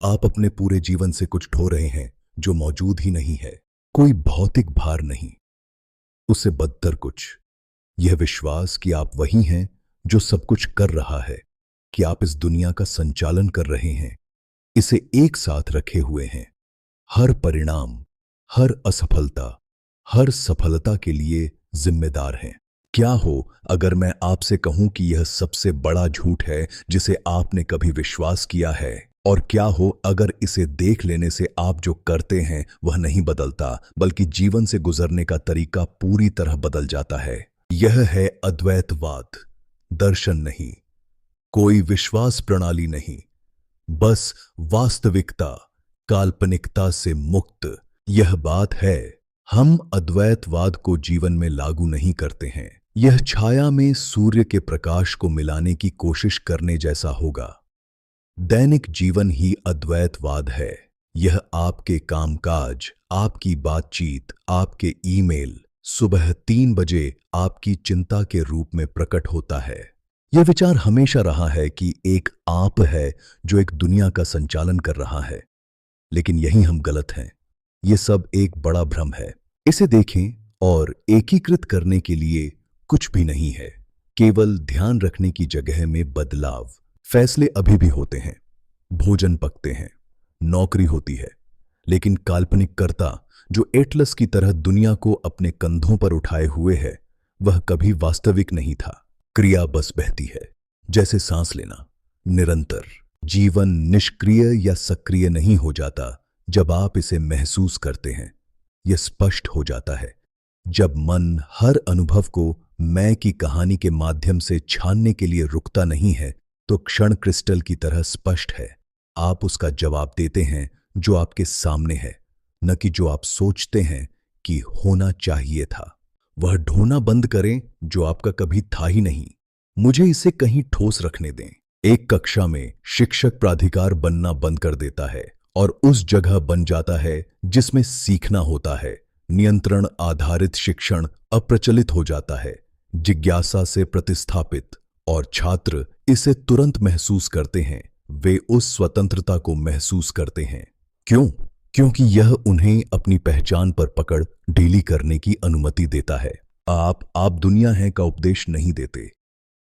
आप अपने पूरे जीवन से कुछ ढो रहे हैं जो मौजूद ही नहीं है। कोई भौतिक भार नहीं, उससे बदतर कुछ, यह विश्वास कि आप वही हैं जो सब कुछ कर रहा है, कि आप इस दुनिया का संचालन कर रहे हैं, इसे एक साथ रखे हुए हैं। हर परिणाम, हर असफलता, हर सफलता के लिए जिम्मेदार हैं। क्या हो अगर मैं आपसे कहूं कि यह सबसे बड़ा झूठ है जिसे आपने कभी विश्वास किया है? और क्या हो अगर इसे देख लेने से आप जो करते हैं वह नहीं बदलता, बल्कि जीवन से गुजरने का तरीका पूरी तरह बदल जाता है? यह है अद्वैतवाद। दर्शन नहीं, कोई विश्वास प्रणाली नहीं, बस वास्तविकता, काल्पनिकता से मुक्त। यह बात है, हम अद्वैतवाद को जीवन में लागू नहीं करते हैं। यह छाया में सूर्य के प्रकाश को मिलाने की कोशिश करने जैसा होगा। दैनिक जीवन ही अद्वैतवाद है। यह आपके कामकाज, आपकी बातचीत, आपके ईमेल, सुबह 3 बजे आपकी चिंता के रूप में प्रकट होता है। यह विचार हमेशा रहा है कि एक आप है जो एक दुनिया का संचालन कर रहा है, लेकिन यही हम गलत हैं। यह सब एक बड़ा भ्रम है। इसे देखें और एकीकृत करने के लिए कुछ भी नहीं है, केवल ध्यान रखने की जगह में बदलाव। फैसले अभी भी होते हैं, भोजन पकते हैं, नौकरी होती है, लेकिन काल्पनिक कर्ता जो एटलस की तरह दुनिया को अपने कंधों पर उठाए हुए है, वह कभी वास्तविक नहीं था। क्रिया बस बहती है, जैसे सांस लेना, निरंतर। जीवन निष्क्रिय या सक्रिय नहीं हो जाता जब आप इसे महसूस करते हैं। यह स्पष्ट हो जाता है जब मन हर अनुभव को मैं की कहानी के माध्यम से छानने के लिए रुकता नहीं है, तो क्षण क्रिस्टल की तरह स्पष्ट है। आप उसका जवाब देते हैं जो आपके सामने है, न कि जो आप सोचते हैं कि होना चाहिए था। वह ढोना बंद करें जो आपका कभी था ही नहीं। मुझे इसे कहीं ठोस रखने दें। एक कक्षा में शिक्षक प्राधिकार बनना बंद कर देता है और उस जगह बन जाता है जिसमें सीखना होता है। नियंत्रण आधारित शिक्षण अप्रचलित हो जाता है, जिज्ञासा से प्रतिस्थापित, और छात्र इसे तुरंत महसूस करते हैं। वे उस स्वतंत्रता को महसूस करते हैं। क्यों? क्योंकि यह उन्हें अपनी पहचान पर पकड़ ढीली करने की अनुमति देता है। आप दुनिया हैं का उपदेश नहीं देते।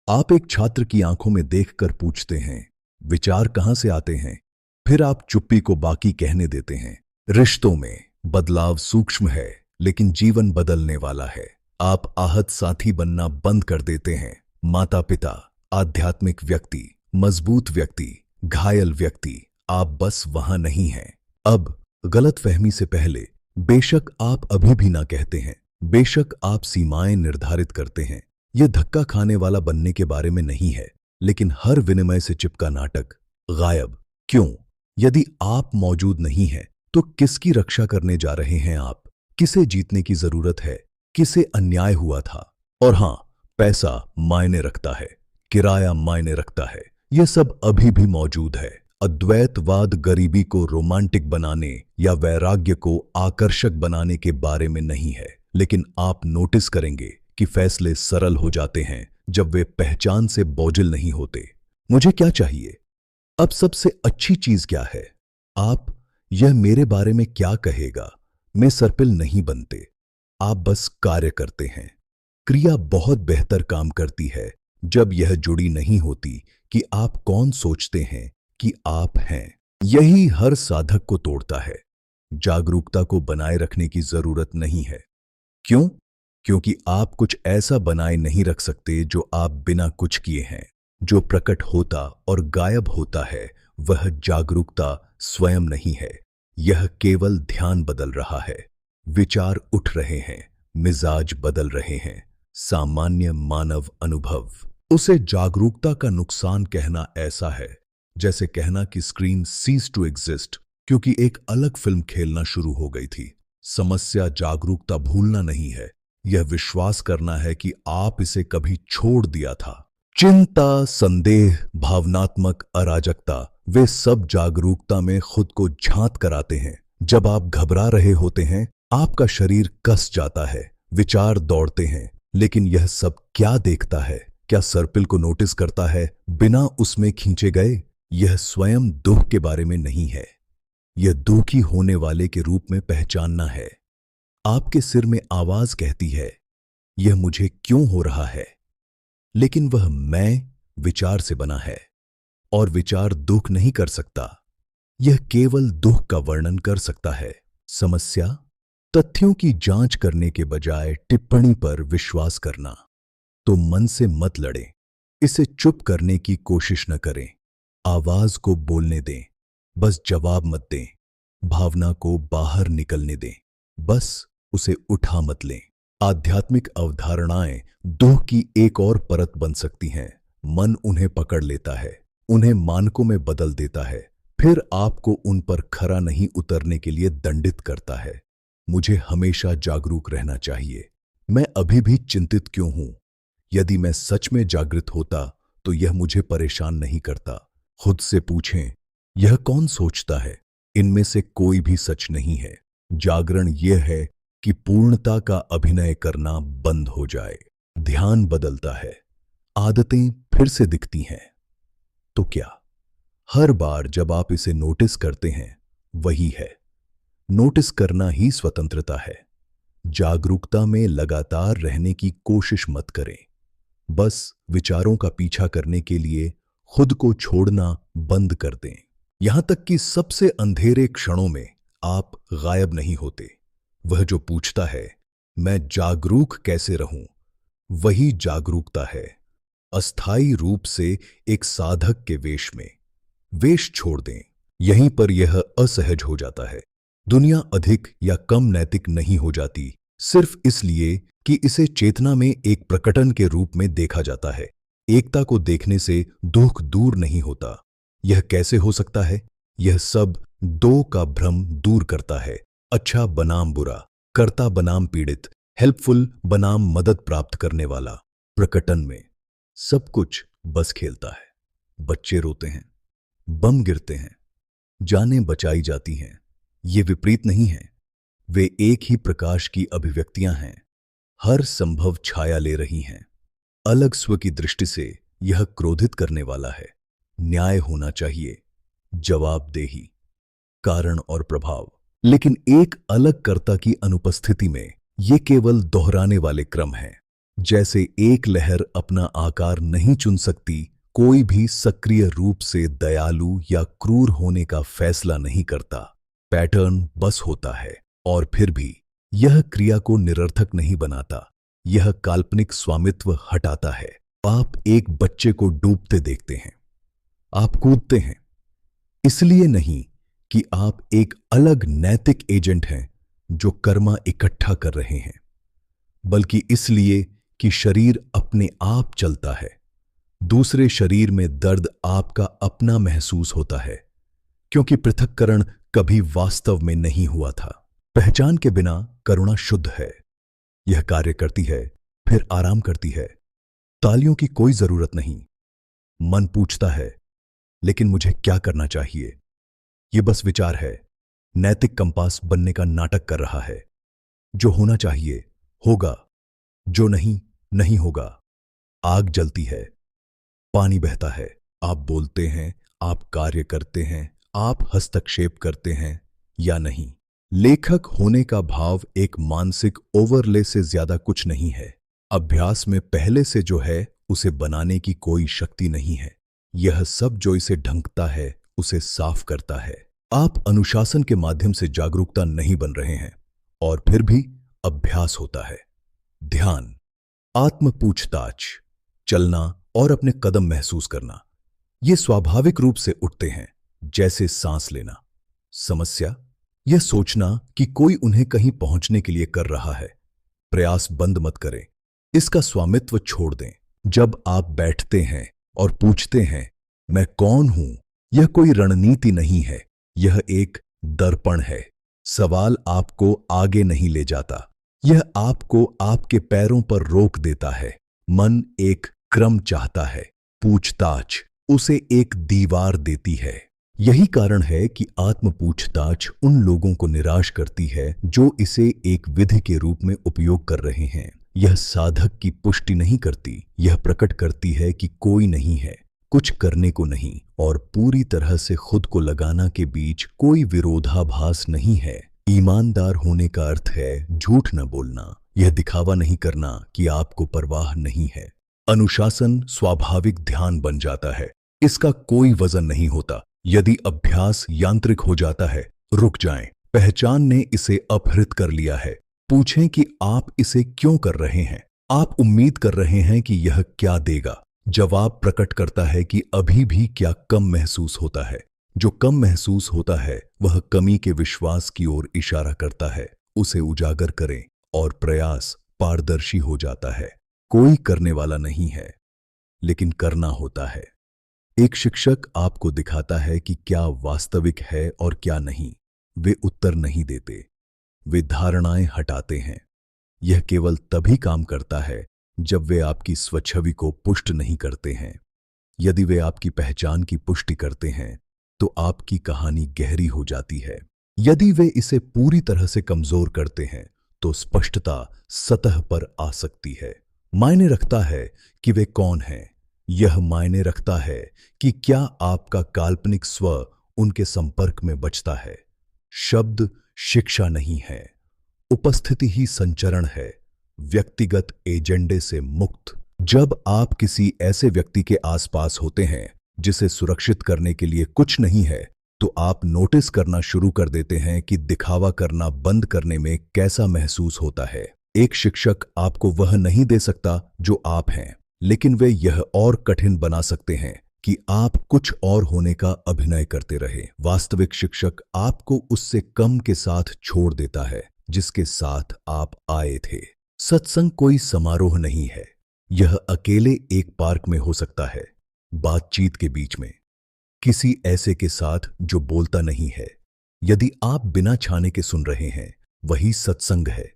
आप एक छात्र की आंखों में देखकर पूछते हैं, विचार कहां से आते हैं? फिर आप चुप्पी को बाकी कहने देते हैं। रिश्तों में बदलाव सूक्ष्म है, लेकिन जीवन बदलने वाला है। आप आहत साथी बनना बंद कर देते हैं। माता पिता, आध्यात्मिक व्यक्ति, मजबूत व्यक्ति, घायल व्यक्ति, आप बस वहां नहीं हैं। अब गलतफहमी से पहले, बेशक आप अभी भी ना कहते हैं, बेशक आप सीमाएं निर्धारित करते हैं। यह धक्का खाने वाला बनने के बारे में नहीं है, लेकिन हर विनिमय से चिपका नाटक गायब। क्यों? यदि आप मौजूद नहीं हैं, तो किसकी रक्षा करने जा रहे हैं आप? किसे जीतने की जरूरत है? किसे अन्याय हुआ था? और हां, पैसा मायने रखता है, किराया मायने रखता है, यह सब अभी भी मौजूद है। अद्वैतवाद गरीबी को रोमांटिक बनाने या वैराग्य को आकर्षक बनाने के बारे में नहीं है, लेकिन आप नोटिस करेंगे कि फैसले सरल हो जाते हैं जब वे पहचान से बोझिल नहीं होते। मुझे क्या चाहिए? अब सबसे अच्छी चीज क्या है? आप यह मेरे बारे में क्या कहेगा में सरपिल नहीं बनते। आप बस कार्य करते हैं। क्रिया बहुत बेहतर काम करती है जब यह जुड़ी नहीं होती कि आप कौन सोचते हैं कि आप हैं। यही हर साधक को तोड़ता है। जागरूकता को बनाए रखने की जरूरत नहीं है। क्यों? क्योंकि आप कुछ ऐसा बनाए नहीं रख सकते जो आप बिना कुछ किए हैं। जो प्रकट होता और गायब होता है वह जागरूकता स्वयं नहीं है। यह केवल ध्यान बदल रहा है, विचार उठ रहे हैं, मिजाज बदल रहे हैं, सामान्य मानव अनुभव। उसे जागरूकता का नुकसान कहना ऐसा है जैसे कहना कि स्क्रीन सीज टू एग्जिस्ट क्योंकि एक अलग फिल्म खेलना शुरू हो गई थी। समस्या जागरूकता भूलना नहीं है, यह विश्वास करना है कि आप इसे कभी छोड़ दिया था। चिंता, संदेह, भावनात्मक अराजकता, वे सब जागरूकता में खुद को झांत कराते हैं। जब आप घबरा रहे होते हैं, आपका शरीर कस जाता है, विचार दौड़ते हैं, लेकिन यह सब क्या देखता है? क्या सर्पिल को नोटिस करता है बिना उसमें खींचे गए? यह स्वयं दुख के बारे में नहीं है, यह दुखी होने वाले के रूप में पहचानना है। आपके सिर में आवाज कहती है, यह मुझे क्यों हो रहा है, लेकिन वह मैं विचार से बना है, और विचार दुख नहीं कर सकता, यह केवल दुख का वर्णन कर सकता है। समस्या, तथ्यों की जांच करने के बजाय टिप्पणी पर विश्वास करना। तो मन से मत लड़ें, इसे चुप करने की कोशिश न करें, आवाज को बोलने दें, बस जवाब मत दें, भावना को बाहर निकलने दें, बस उसे उठा मत लें। आध्यात्मिक अवधारणाएं दुख की एक और परत बन सकती हैं। मन उन्हें पकड़ लेता है, उन्हें मानकों में बदल देता है, फिर आपको उन पर खरा नहीं उतरने के लिए दंडित करता है। मुझे हमेशा जागरूक रहना चाहिए। मैं अभी भी चिंतित क्यों हूं? यदि मैं सच में जागृत होता तो यह मुझे परेशान नहीं करता। खुद से पूछें, यह कौन सोचता है? इनमें से कोई भी सच नहीं है। जागरण यह है कि पूर्णता का अभिनय करना बंद हो जाए। ध्यान बदलता है, आदतें फिर से दिखती हैं। तो क्या हर बार जब आप इसे नोटिस करते हैं, वही है। नोटिस करना ही स्वतंत्रता है। जागरूकता में लगातार रहने की कोशिश मत करें। बस विचारों का पीछा करने के लिए खुद को छोड़ना बंद कर दें। यहां तक कि सबसे अंधेरे क्षणों में आप गायब नहीं होते। वह जो पूछता है, मैं जागरूक कैसे रहूं, वही जागरूकता है। अस्थायी रूप से एक साधक के वेश में। वेश छोड़ दें, यहीं पर यह असहज हो जाता है। दुनिया अधिक या कम नैतिक नहीं हो जाती सिर्फ इसलिए कि इसे चेतना में एक प्रकटन के रूप में देखा जाता है। एकता को देखने से दुख दूर नहीं होता। यह कैसे हो सकता है? यह सब दो का भ्रम दूर करता है। अच्छा बनाम बुरा, कर्ता बनाम पीड़ित, हेल्पफुल बनाम मदद प्राप्त करने वाला। प्रकटन में सब कुछ बस खेलता है। बच्चे रोते हैं, बम गिरते हैं, जानें बचाई जाती हैं। ये विपरीत नहीं है, वे एक ही प्रकाश की अभिव्यक्तियां हैं। हर संभव छाया ले रही हैं। अलग स्व की दृष्टि से यह क्रोधित करने वाला है। न्याय होना चाहिए, जवाबदेही, कारण और प्रभाव। लेकिन एक अलग कर्ता की अनुपस्थिति में ये केवल दोहराने वाले क्रम हैं। जैसे एक लहर अपना आकार नहीं चुन सकती, कोई भी सक्रिय रूप से दयालु या क्रूर होने का फैसला नहीं करता। पैटर्न बस होता है, और फिर भी यह क्रिया को निरर्थक नहीं बनाता। यह काल्पनिक स्वामित्व हटाता है। आप एक बच्चे को डूबते देखते हैं, आप कूदते हैं, इसलिए नहीं कि आप एक अलग नैतिक एजेंट हैं जो कर्मा इकट्ठा कर रहे हैं, बल्कि इसलिए कि शरीर अपने आप चलता है। दूसरे शरीर में दर्द आपका अपना महसूस होता है, क्योंकि पृथक्करण कभी वास्तव में नहीं हुआ था। पहचान के बिना करुणा शुद्ध है। यह कार्य करती है, फिर आराम करती है। तालियों की कोई जरूरत नहीं। मन पूछता है, लेकिन मुझे क्या करना चाहिए? यह बस विचार है। नैतिक कंपास बनने का नाटक कर रहा है। जो होना चाहिए होगा, जो नहीं नहीं होगा। आग जलती है, पानी बहता है, आप बोलते हैं, आप कार्य करते हैं, आप हस्तक्षेप करते हैं या नहीं। लेखक होने का भाव एक मानसिक ओवरले से ज्यादा कुछ नहीं है। अभ्यास में पहले से जो है उसे बनाने की कोई शक्ति नहीं है। यह सब जो इसे ढंकता है, उसे साफ करता है। आप अनुशासन के माध्यम से जागरूकता नहीं बन रहे हैं, और फिर भी अभ्यास होता है। ध्यान, आत्म पूछताछ, चलना और अपने कदम महसूस करना, ये स्वाभाविक रूप से उठते हैं, जैसे सांस लेना। समस्या, यह सोचना कि कोई उन्हें कहीं पहुंचने के लिए कर रहा है। प्रयास बंद मत करें, इसका स्वामित्व छोड़ दें। जब आप बैठते हैं और पूछते हैं, मैं कौन हूं, यह कोई रणनीति नहीं है, यह एक दर्पण है। सवाल आपको आगे नहीं ले जाता, यह आपको आपके पैरों पर रोक देता है। मन एक क्रम चाहता है, पूछताछ उसे एक दीवार देती है। यही कारण है कि आत्म पूछताछ उन लोगों को निराश करती है जो इसे एक विधि के रूप में उपयोग कर रहे हैं। यह साधक की पुष्टि नहीं करती, यह प्रकट करती है कि कोई नहीं है, कुछ करने को नहीं और पूरी तरह से खुद को लगाना के बीच कोई विरोधाभास नहीं है। ईमानदार होने का अर्थ है झूठ न बोलना, यह दिखावा नहीं करना कि आपको परवाह नहीं है। अनुशासन स्वाभाविक ध्यान बन जाता है, इसका कोई वजन नहीं होता। यदि अभ्यास यांत्रिक हो जाता है, रुक जाएं। पहचान ने इसे अपहृत कर लिया है। पूछें कि आप इसे क्यों कर रहे हैं। आप उम्मीद कर रहे हैं कि यह क्या देगा। जवाब प्रकट करता है कि अभी भी क्या कम महसूस होता है। जो कम महसूस होता है वह कमी के विश्वास की ओर इशारा करता है। उसे उजागर करें और प्रयास पारदर्शी हो जाता है। कोई करने वाला नहीं है, लेकिन करना होता है। एक शिक्षक आपको दिखाता है कि क्या वास्तविक है और क्या नहीं। वे उत्तर नहीं देते, वे धारणाएं हटाते हैं। यह केवल तभी काम करता है जब वे आपकी स्वच्छवि को पुष्ट नहीं करते हैं। यदि वे आपकी पहचान की पुष्टि करते हैं तो आपकी कहानी गहरी हो जाती है। यदि वे इसे पूरी तरह से कमजोर करते हैं तो स्पष्टता सतह पर आ सकती है। मायने रखता है कि वे कौन हैं। यह मायने रखता है कि क्या आपका काल्पनिक स्व उनके संपर्क में बचता है। शब्द शिक्षा नहीं है, उपस्थिति ही संचरण है, व्यक्तिगत एजेंडे से मुक्त। जब आप किसी ऐसे व्यक्ति के आसपास होते हैं जिसे सुरक्षित करने के लिए कुछ नहीं है, तो आप नोटिस करना शुरू कर देते हैं कि दिखावा करना बंद करने में कैसा महसूस होता है। एक शिक्षक आपको वह नहीं दे सकता जो आप हैं, लेकिन वे यह और कठिन बना सकते हैं कि आप कुछ और होने का अभिनय करते रहे। वास्तविक शिक्षक आपको उससे कम के साथ छोड़ देता है जिसके साथ आप आए थे। सत्संग कोई समारोह नहीं है, यह अकेले एक पार्क में हो सकता है, बातचीत के बीच में, किसी ऐसे के साथ जो बोलता नहीं है। यदि आप बिना छाने के सुन रहे हैं, वही सत्संग है।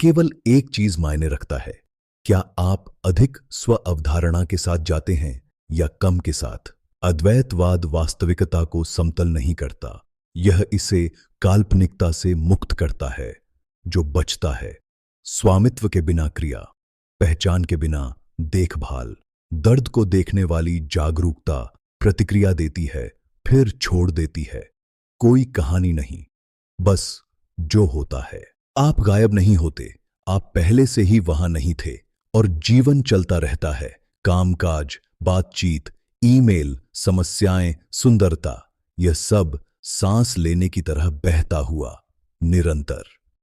केवल एक चीज मायने रखता है, क्या आप अधिक स्व अवधारणा के साथ जाते हैं या कम के साथ। अद्वैतवाद वास्तविकता को समतल नहीं करता, यह इसे काल्पनिकता से मुक्त करता है। जो बचता है स्वामित्व के बिना क्रिया, पहचान के बिना देखभाल, दर्द को देखने वाली जागरूकता प्रतिक्रिया देती है, फिर छोड़ देती है। कोई कहानी नहीं, बस जो होता है। आप गायब नहीं होते, आप पहले से ही वहां नहीं थे और जीवन चलता रहता है। कामकाज, बातचीत, ईमेल, समस्याएं, सुंदरता, यह सब सांस लेने की तरह बहता हुआ निरंतर।